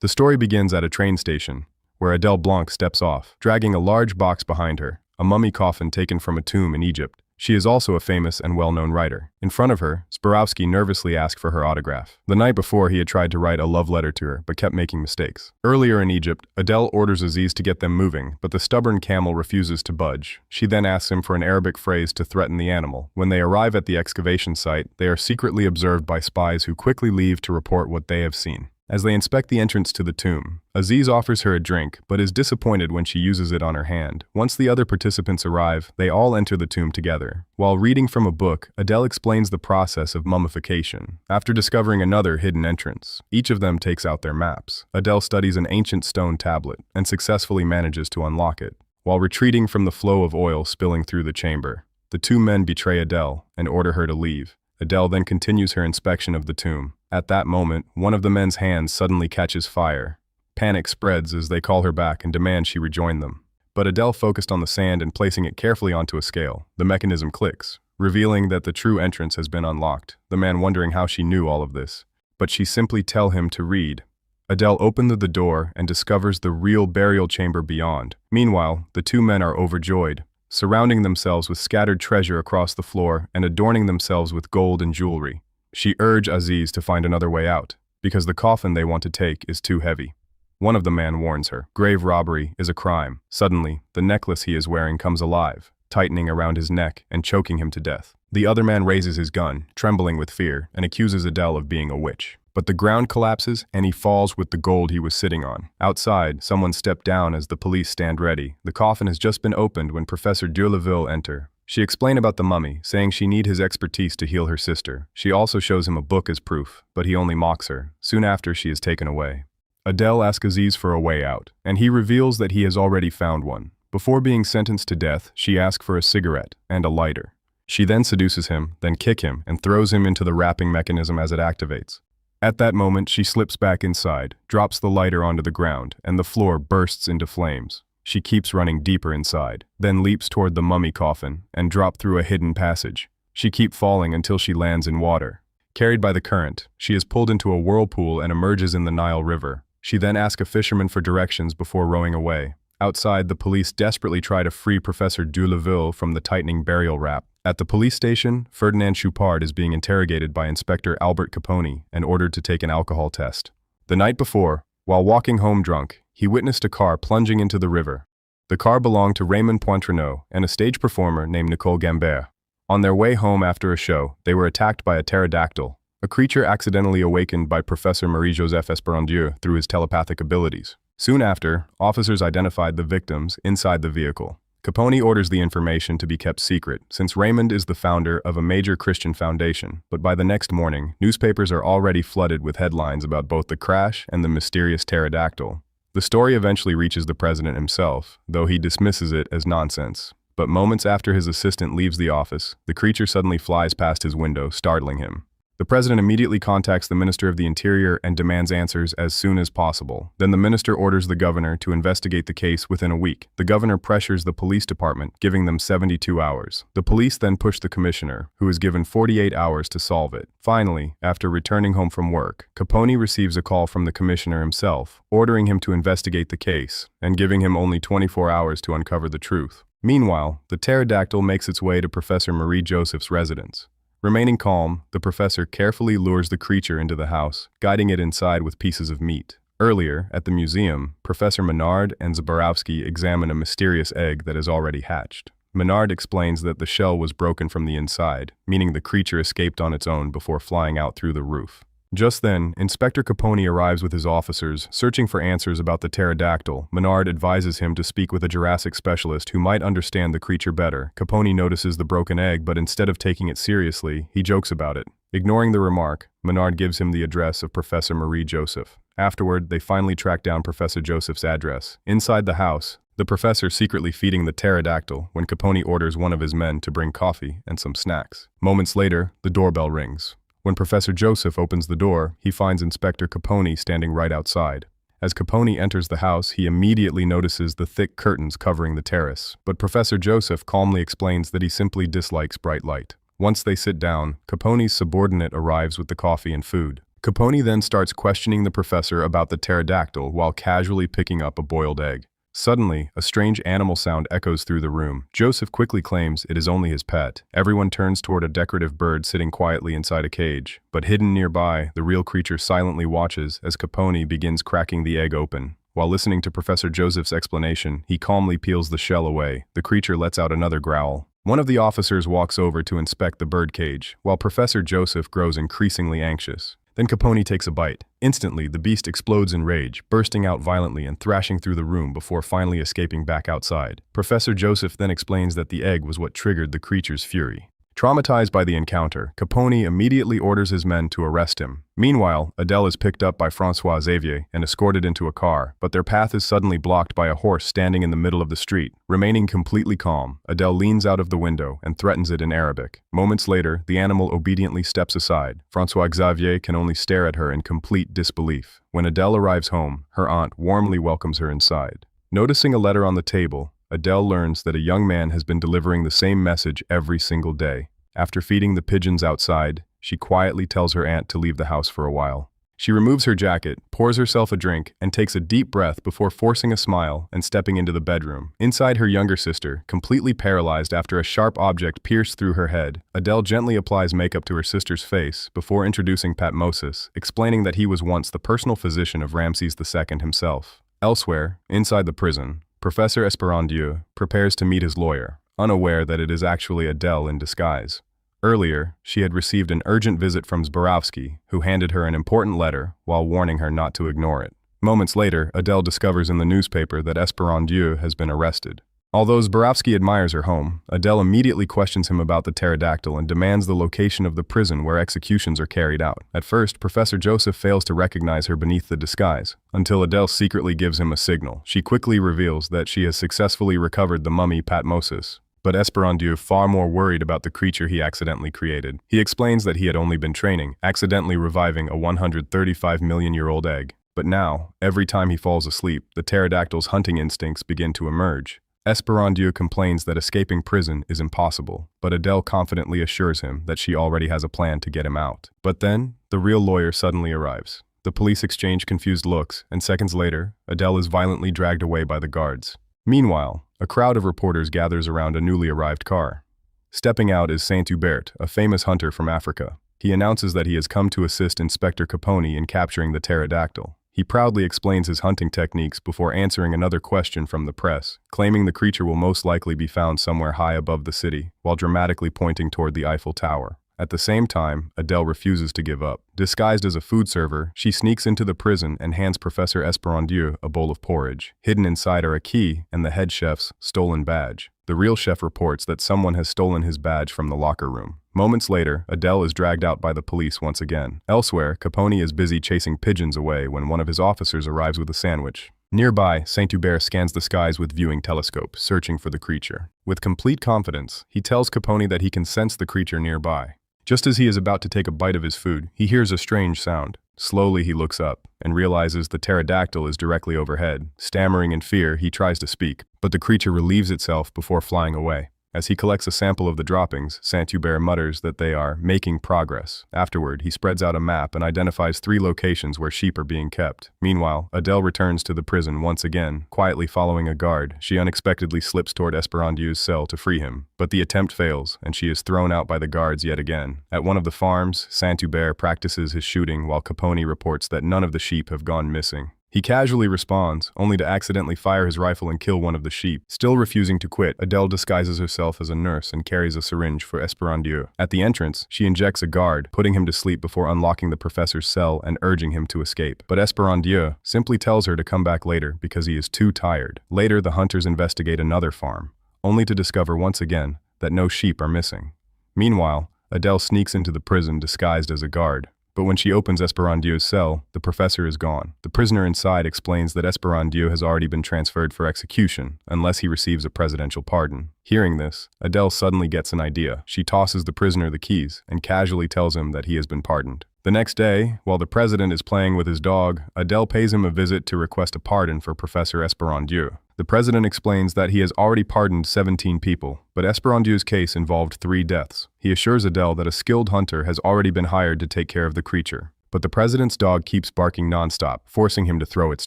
The story begins at a train station, where Adèle Blanc steps off, dragging a large box behind her, a mummy coffin taken from a tomb in Egypt. She is also a famous and well-known writer. In front of her, Swarovski nervously asked for her autograph. The night before, he had tried to write a love letter to her, but kept making mistakes. Earlier in Egypt, Adèle orders Aziz to get them moving, but the stubborn camel refuses to budge. She then asks him for an Arabic phrase to threaten the animal. When they arrive at the excavation site, they are secretly observed by spies who quickly leave to report what they have seen. As they inspect the entrance to the tomb, Aziz offers her a drink, but is disappointed when she uses it on her hand. Once the other participants arrive, they all enter the tomb together. While reading from a book, Adèle explains the process of mummification. After discovering another hidden entrance, each of them takes out their maps. Adèle studies an ancient stone tablet and successfully manages to unlock it. While retreating from the flow of oil spilling through the chamber, the two men betray Adèle and order her to leave. Adèle then continues her inspection of the tomb. At that moment, one of the men's hands suddenly catches fire. Panic spreads as they call her back and demand she rejoin them. But Adèle focused on the sand and placing it carefully onto a scale. The mechanism clicks, revealing that the true entrance has been unlocked, the man wondering how she knew all of this. But she simply tells him to read. Adèle opened the door and discovers the real burial chamber beyond. Meanwhile, the two men are overjoyed, surrounding themselves with scattered treasure across the floor and adorning themselves with gold and jewelry. She urged Aziz to find another way out, because the coffin they want to take is too heavy. One of the men warns her. Grave robbery is a crime. Suddenly, the necklace he is wearing comes alive, tightening around his neck and choking him to death. The other man raises his gun, trembling with fear, and accuses Adèle of being a witch. But the ground collapses and he falls with the gold he was sitting on. Outside, someone stepped down as the police stand ready. The coffin has just been opened when Professor Esperandieu enters. She explains about the mummy, saying she needs his expertise to heal her sister. She also shows him a book as proof, but he only mocks her. Soon after, she is taken away. Adèle asks Aziz for a way out, and he reveals that he has already found one. Before being sentenced to death, she asks for a cigarette and a lighter. She then seduces him, then kicks him, and throws him into the wrapping mechanism as it activates. At that moment, she slips back inside, drops the lighter onto the ground, and the floor bursts into flames. She keeps running deeper inside, then leaps toward the mummy coffin and drops through a hidden passage. She keeps falling until she lands in water. Carried by the current, she is pulled into a whirlpool and emerges in the Nile River. She then asks a fisherman for directions before rowing away. Outside, the police desperately try to free Professor Esperandieu from the tightening burial wrap. At the police station, Ferdinand Choupard is being interrogated by Inspector Albert Caponi and ordered to take an alcohol test. The night before, while walking home drunk, he witnessed a car plunging into the river. The car belonged to Raymond Pointrenaud and a stage performer named Nicole Gambert. On their way home after a show, they were attacked by a pterodactyl, a creature accidentally awakened by Professor Marie-Joseph Esperandieu through his telepathic abilities. Soon after, officers identified the victims inside the vehicle. Caponi orders the information to be kept secret, since Raymond is the founder of a major Christian foundation, but by the next morning, newspapers are already flooded with headlines about both the crash and the mysterious pterodactyl. The story eventually reaches the president himself, though he dismisses it as nonsense. But moments after his assistant leaves the office, the creature suddenly flies past his window, startling him. The president immediately contacts the Minister of the Interior and demands answers as soon as possible. Then the minister orders the governor to investigate the case within a week. The governor pressures the police department, giving them 72 hours. The police then push the commissioner, who is given 48 hours to solve it. Finally, after returning home from work, Caponi receives a call from the commissioner himself, ordering him to investigate the case, and giving him only 24 hours to uncover the truth. Meanwhile, the pterodactyl makes its way to Professor Marie-Joseph's residence. Remaining calm, the professor carefully lures the creature into the house, guiding it inside with pieces of meat. Earlier, at the museum, Professor Menard and Swarovski examine a mysterious egg that has already hatched. Menard explains that the shell was broken from the inside, meaning the creature escaped on its own before flying out through the roof. Just then, Inspector Caponi arrives with his officers, searching for answers about the pterodactyl. Menard advises him to speak with a Jurassic specialist who might understand the creature better. Caponi notices the broken egg, but instead of taking it seriously, he jokes about it. Ignoring the remark, Menard gives him the address of Professor Marie-Joseph. Afterward, they finally track down Professor Joseph's address. Inside the house, the professor secretly feeding the pterodactyl when Caponi orders one of his men to bring coffee and some snacks. Moments later, the doorbell rings. When Professor Joseph opens the door, he finds Inspector Caponi standing right outside. As Caponi enters the house, he immediately notices the thick curtains covering the terrace, but Professor Joseph calmly explains that he simply dislikes bright light. Once they sit down, Caponi's subordinate arrives with the coffee and food. Capone then starts questioning the professor about the pterodactyl while casually picking up a boiled egg. Suddenly, a strange animal sound echoes through the room. Joseph quickly claims it is only his pet. Everyone turns toward a decorative bird sitting quietly inside a cage, but hidden nearby, the real creature silently watches as Capone begins cracking the egg open. While listening to Professor Joseph's explanation, he calmly peels the shell away. The creature lets out another growl. One of the officers walks over to inspect the bird cage, while Professor Joseph grows increasingly anxious. Then Capone takes a bite. Instantly, the beast explodes in rage, bursting out violently and thrashing through the room before finally escaping back outside. Professor Joseph then explains that the egg was what triggered the creature's fury. Traumatized by the encounter, Capone immediately orders his men to arrest him. Meanwhile, Adèle is picked up by François Xavier and escorted into a car, but their path is suddenly blocked by a horse standing in the middle of the street. Remaining completely calm, Adèle leans out of the window and threatens it in Arabic. Moments later, the animal obediently steps aside. François Xavier can only stare at her in complete disbelief. When Adèle arrives home, her aunt warmly welcomes her inside. Noticing a letter on the table, Adèle learns that a young man has been delivering the same message every single day. After feeding the pigeons outside, she quietly tells her aunt to leave the house for a while. She removes her jacket, pours herself a drink, and takes a deep breath before forcing a smile and stepping into the bedroom. Inside, her younger sister, completely paralyzed after a sharp object pierced through her head, Adèle gently applies makeup to her sister's face before introducing Patmosis, explaining that he was once the personal physician of Ramses II himself. Elsewhere, inside the prison, Professor Esperandieu prepares to meet his lawyer, unaware that it is actually Adèle in disguise. Earlier, she had received an urgent visit from Zborowski, who handed her an important letter while warning her not to ignore it. Moments later, Adèle discovers in the newspaper that Esperandieu has been arrested. Although Zborowski admires her home, Adèle immediately questions him about the pterodactyl and demands the location of the prison where executions are carried out. At first, Professor Joseph fails to recognize her beneath the disguise, until Adèle secretly gives him a signal. She quickly reveals that she has successfully recovered the mummy Patmosis. But Esperandieu, far more worried about the creature he accidentally created. He explains that he had only been training, accidentally reviving a 135-million-year-old egg. But now, every time he falls asleep, the pterodactyl's hunting instincts begin to emerge. Esperandieu complains that escaping prison is impossible, but Adèle confidently assures him that she already has a plan to get him out. But then, the real lawyer suddenly arrives. The police exchange confused looks, and seconds later, Adèle is violently dragged away by the guards. Meanwhile, a crowd of reporters gathers around a newly arrived car. Stepping out is Saint-Hubert, a famous hunter from Africa. He announces that he has come to assist Inspector Capone in capturing the pterodactyl. He proudly explains his hunting techniques before answering another question from the press, claiming the creature will most likely be found somewhere high above the city, while dramatically pointing toward the Eiffel Tower. At the same time, Adèle refuses to give up. Disguised as a food server, she sneaks into the prison and hands Professor Esperandieu a bowl of porridge. Hidden inside are a key and the head chef's stolen badge. The real chef reports that someone has stolen his badge from the locker room. Moments later, Adèle is dragged out by the police once again. Elsewhere, Capone is busy chasing pigeons away when one of his officers arrives with a sandwich. Nearby, Saint-Hubert scans the skies with viewing telescope, searching for the creature. With complete confidence, he tells Capone that he can sense the creature nearby. Just as he is about to take a bite of his food, he hears a strange sound. Slowly he looks up and realizes the pterodactyl is directly overhead. Stammering in fear, he tries to speak, but the creature relieves itself before flying away. As he collects a sample of the droppings, Saint-Hubert mutters that they are making progress. Afterward, he spreads out a map and identifies 3 locations where sheep are being kept. Meanwhile, Adèle returns to the prison once again. Quietly following a guard, she unexpectedly slips toward Esperandieu's cell to free him. But the attempt fails, and she is thrown out by the guards yet again. At one of the farms, Saint-Hubert practices his shooting while Capone reports that none of the sheep have gone missing. He casually responds, only to accidentally fire his rifle and kill one of the sheep. Still refusing to quit, Adèle disguises herself as a nurse and carries a syringe for Esperandieu. At the entrance, she injects a guard, putting him to sleep before unlocking the professor's cell and urging him to escape. But Esperandieu simply tells her to come back later because he is too tired. Later, the hunters investigate another farm, only to discover once again that no sheep are missing. Meanwhile, Adèle sneaks into the prison disguised as a guard. But when she opens Esperandieu's cell, the professor is gone. The prisoner inside explains that Esperandieu has already been transferred for execution, unless he receives a presidential pardon. Hearing this, Adèle suddenly gets an idea. She tosses the prisoner the keys and casually tells him that he has been pardoned. The next day, while the president is playing with his dog, Adèle pays him a visit to request a pardon for Professor Esperandieu. The president explains that he has already pardoned 17 people, but Esperandieu's case involved 3 deaths. He assures Adèle that a skilled hunter has already been hired to take care of the creature. But the president's dog keeps barking nonstop, forcing him to throw its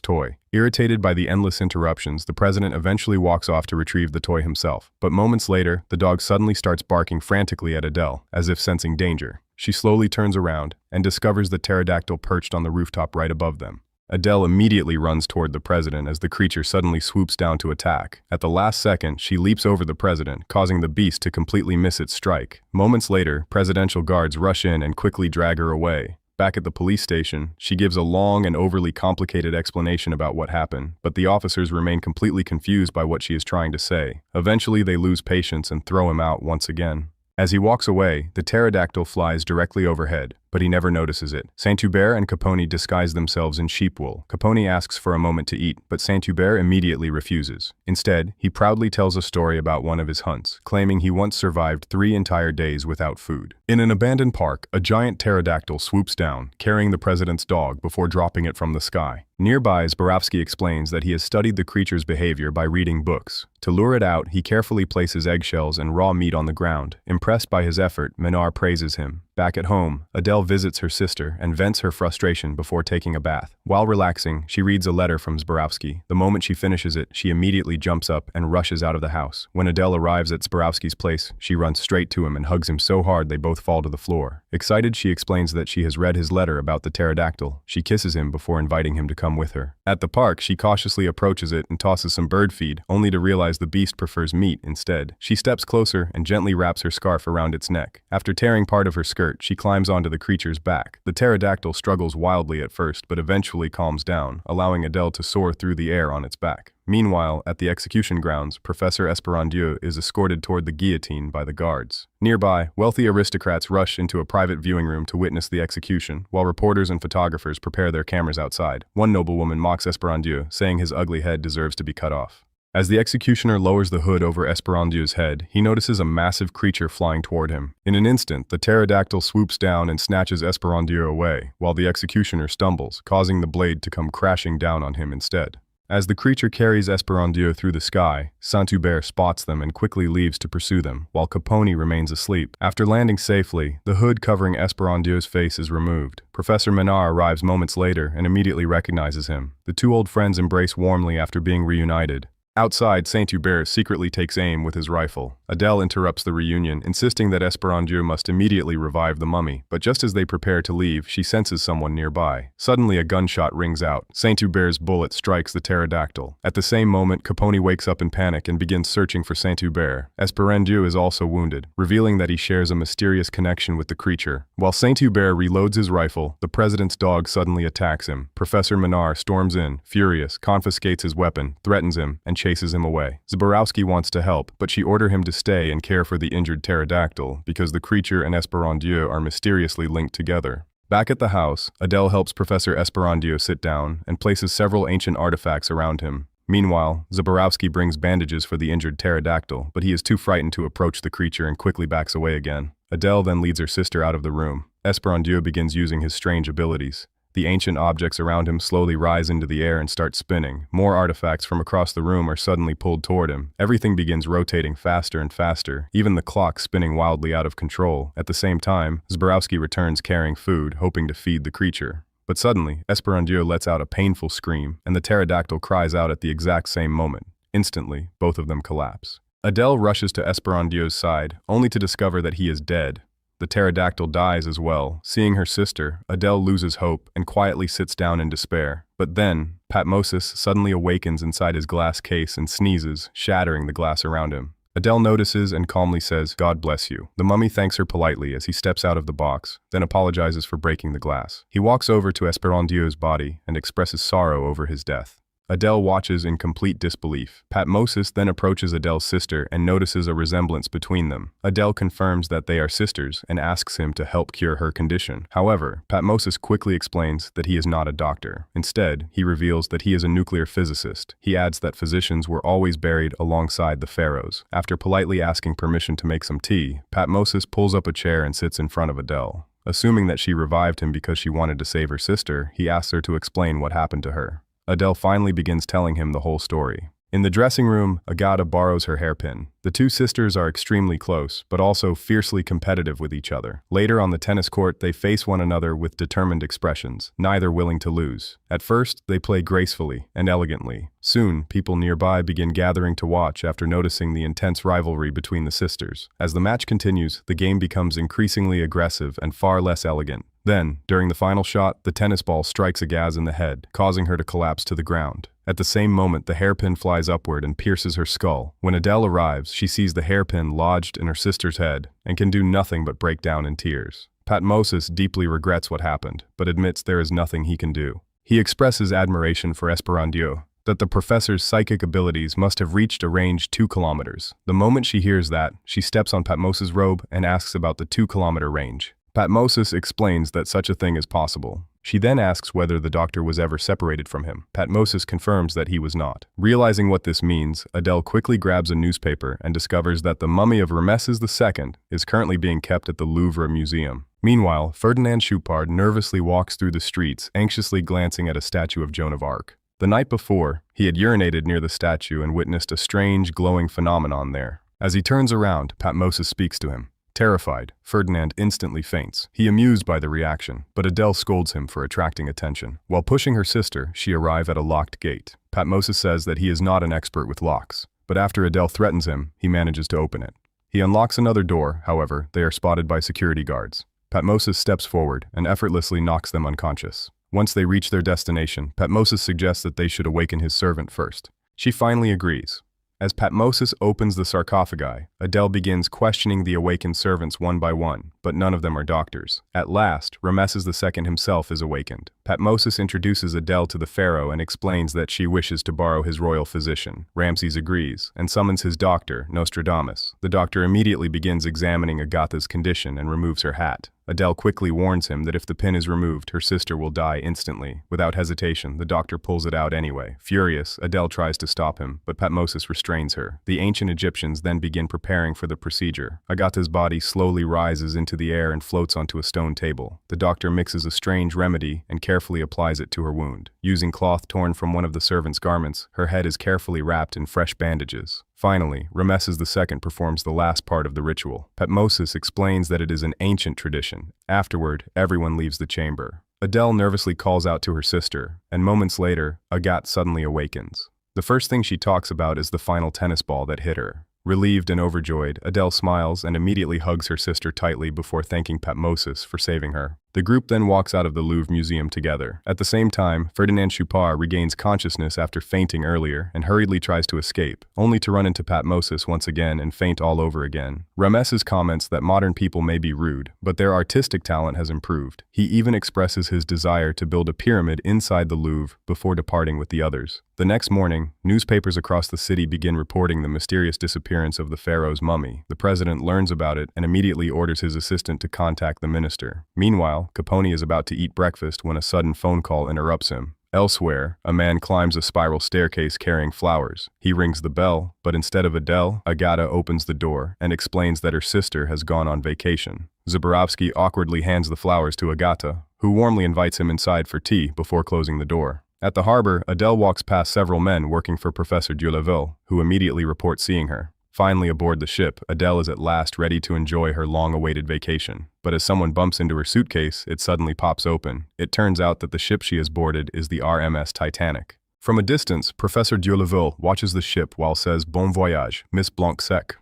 toy. Irritated by the endless interruptions, the president eventually walks off to retrieve the toy himself. But moments later, the dog suddenly starts barking frantically at Adèle, as if sensing danger. She slowly turns around and discovers the pterodactyl perched on the rooftop right above them. Adèle immediately runs toward the president as the creature suddenly swoops down to attack. At the last second, she leaps over the president, causing the beast to completely miss its strike. Moments later, presidential guards rush in and quickly drag her away. Back at the police station, she gives a long and overly complicated explanation about what happened, but the officers remain completely confused by what she is trying to say. Eventually, they lose patience and throw him out once again. As he walks away, the pterodactyl flies directly overhead, but he never notices it. Saint-Hubert and Capone disguise themselves in sheep wool. Capone asks for a moment to eat, but Saint-Hubert immediately refuses. Instead, he proudly tells a story about one of his hunts, claiming he once survived 3 entire days without food. In an abandoned park, a giant pterodactyl swoops down, carrying the president's dog before dropping it from the sky. Nearby, Zborowski explains that he has studied the creature's behavior by reading books. To lure it out, he carefully places eggshells and raw meat on the ground. Impressed by his effort, Menard praises him. Back at home, Adèle visits her sister and vents her frustration before taking a bath. While relaxing, she reads a letter from Zborowski. The moment she finishes it, she immediately jumps up and rushes out of the house. When Adèle arrives at Zborowski's place, she runs straight to him and hugs him so hard they both fall to the floor. Excited, she explains that she has read his letter about the pterodactyl. She kisses him before inviting him to come with her. At the park, she cautiously approaches it and tosses some bird feed, only to realize the beast prefers meat instead. She steps closer and gently wraps her scarf around its neck. After tearing part of her skirt, she climbs onto the creature's back. The pterodactyl struggles wildly at first, but eventually calms down, allowing Adèle to soar through the air on its back. Meanwhile, at the execution grounds, Professor Esperandieu is escorted toward the guillotine by the guards. Nearby, wealthy aristocrats rush into a private viewing room to witness the execution, while reporters and photographers prepare their cameras outside. One noblewoman mocks Esperandieu, saying his ugly head deserves to be cut off. As the executioner lowers the hood over Esperandieu's head, he notices a massive creature flying toward him. In an instant, the pterodactyl swoops down and snatches Esperandieu away, while the executioner stumbles, causing the blade to come crashing down on him instead. As the creature carries Esperandieu through the sky, Saint-Hubert spots them and quickly leaves to pursue them, while Capone remains asleep. After landing safely, the hood covering Esperandieu's face is removed. Professor Menard arrives moments later and immediately recognizes him. The two old friends embrace warmly after being reunited. Outside, Saint-Hubert secretly takes aim with his rifle. Adèle interrupts the reunion, insisting that Esperandieu must immediately revive the mummy, but just as they prepare to leave, she senses someone nearby. Suddenly, a gunshot rings out. Saint-Hubert's bullet strikes the pterodactyl. At the same moment, Capone wakes up in panic and begins searching for Saint-Hubert. Esperandieu is also wounded, revealing that he shares a mysterious connection with the creature. While Saint-Hubert reloads his rifle, the president's dog suddenly attacks him. Professor Menard storms in, furious, confiscates his weapon, threatens him, and chases him away. Zborowski wants to help, but she orders him to stay and care for the injured pterodactyl because the creature and Esperandieu are mysteriously linked together. Back at the house, Adèle helps Professor Esperandieu sit down and places several ancient artifacts around him. Meanwhile, Zborowski brings bandages for the injured pterodactyl, but he is too frightened to approach the creature and quickly backs away again. Adèle then leads her sister out of the room. Esperandieu begins using his strange abilities. The ancient objects around him slowly rise into the air and start spinning. More artifacts from across the room are suddenly pulled toward him. Everything begins rotating faster and faster, even the clock spinning wildly out of control. At the same time, Zborowski returns carrying food, hoping to feed the creature. But suddenly, Esperandieu lets out a painful scream, and the pterodactyl cries out at the exact same moment. Instantly, both of them collapse. Adèle rushes to Esperandieu's side, only to discover that he is dead. The pterodactyl dies as well. Seeing her sister, Adèle loses hope and quietly sits down in despair. But then, Patmosis suddenly awakens inside his glass case and sneezes, shattering the glass around him. Adèle notices and calmly says, "God bless you." The mummy thanks her politely as he steps out of the box, then apologizes for breaking the glass. He walks over to Esperandieu's body and expresses sorrow over his death. Adèle watches in complete disbelief. Patmosis then approaches Adèle's sister and notices a resemblance between them. Adèle confirms that they are sisters and asks him to help cure her condition. However, Patmosis quickly explains that he is not a doctor. Instead, he reveals that he is a nuclear physicist. He adds that physicians were always buried alongside the pharaohs. After politely asking permission to make some tea, Patmosis pulls up a chair and sits in front of Adèle. Assuming that she revived him because she wanted to save her sister, he asks her to explain what happened to her. Adèle finally begins telling him the whole story. In the dressing room, Agatha borrows her hairpin. The two sisters are extremely close, but also fiercely competitive with each other. Later on the tennis court, they face one another with determined expressions, neither willing to lose. At first, they play gracefully and elegantly. Soon, people nearby begin gathering to watch after noticing the intense rivalry between the sisters. As the match continues, the game becomes increasingly aggressive and far less elegant. Then, during the final shot, the tennis ball strikes Agatha in the head, causing her to collapse to the ground. At the same moment, the hairpin flies upward and pierces her skull. When Adèle arrives, she sees the hairpin lodged in her sister's head and can do nothing but break down in tears. Patmosis deeply regrets what happened, but admits there is nothing he can do. He expresses admiration for Esperandieu, that the professor's psychic abilities must have reached a range 2 kilometers. The moment she hears that, she steps on Patmos's robe and asks about the 2-kilometer range. Patmosis explains that such a thing is possible. She then asks whether the doctor was ever separated from him. Patmosis confirms that he was not. Realizing what this means, Adèle quickly grabs a newspaper and discovers that the mummy of Ramesses II is currently being kept at the Louvre Museum. Meanwhile, Ferdinand Choupard nervously walks through the streets, anxiously glancing at a statue of Joan of Arc. The night before, he had urinated near the statue and witnessed a strange, glowing phenomenon there. As he turns around, Patmosis speaks to him. Terrified, Ferdinand instantly faints. He amused by the reaction, but Adèle scolds him for attracting attention. While pushing her sister, she arrive at a locked gate. Patmosis says that he is not an expert with locks, but after Adèle threatens him, he manages to open it. He unlocks another door, however, they are spotted by security guards. Patmosis steps forward and effortlessly knocks them unconscious. Once they reach their destination, Patmosis suggests that they should awaken his servant first. She finally agrees. As Patmosis opens the sarcophagi, Adèle begins questioning the awakened servants one by one, but none of them are doctors. At last, Ramesses II himself is awakened. Patmosis introduces Adèle to the pharaoh and explains that she wishes to borrow his royal physician. Ramses agrees, and summons his doctor, Nostradamus. The doctor immediately begins examining Agatha's condition and removes her hat. Adèle quickly warns him that if the pin is removed, her sister will die instantly. Without hesitation, the doctor pulls it out anyway. Furious, Adèle tries to stop him, but Patmosis restrains her. The ancient Egyptians then begin preparing for the procedure. Agatha's body slowly rises into the air and floats onto a stone table. The doctor mixes a strange remedy and carefully applies it to her wound. Using cloth torn from one of the servant's garments, her head is carefully wrapped in fresh bandages. Finally, Ramesses II performs the last part of the ritual. Patmosis explains that it is an ancient tradition. Afterward, everyone leaves the chamber. Adèle nervously calls out to her sister, and moments later, Agatha suddenly awakens. The first thing she talks about is the final tennis ball that hit her. Relieved and overjoyed, Adèle smiles and immediately hugs her sister tightly before thanking Patmosis for saving her. The group then walks out of the Louvre Museum together. At the same time, Ferdinand Choupard regains consciousness after fainting earlier and hurriedly tries to escape, only to run into Patmosis once again and faint all over again. Ramesses comments that modern people may be rude, but their artistic talent has improved. He even expresses his desire to build a pyramid inside the Louvre before departing with the others. The next morning, newspapers across the city begin reporting the mysterious disappearance of the pharaoh's mummy. The president learns about it and immediately orders his assistant to contact the minister. Meanwhile, Capone is about to eat breakfast when a sudden phone call interrupts him. Elsewhere, a man climbs a spiral staircase carrying flowers. He rings the bell, but instead of Adèle, Agatha opens the door and explains that her sister has gone on vacation. Zborowski awkwardly hands the flowers to Agatha, who warmly invites him inside for tea before closing the door. At the harbor, Adèle walks past several men working for Professor Esperandieu, who immediately report seeing her. Finally aboard the ship, Adèle is at last ready to enjoy her long-awaited vacation. But as someone bumps into her suitcase, it suddenly pops open. It turns out that the ship she has boarded is the RMS Titanic. From a distance, Professor Esperandieu watches the ship while says "Bon voyage, Miss Blanc-Sec."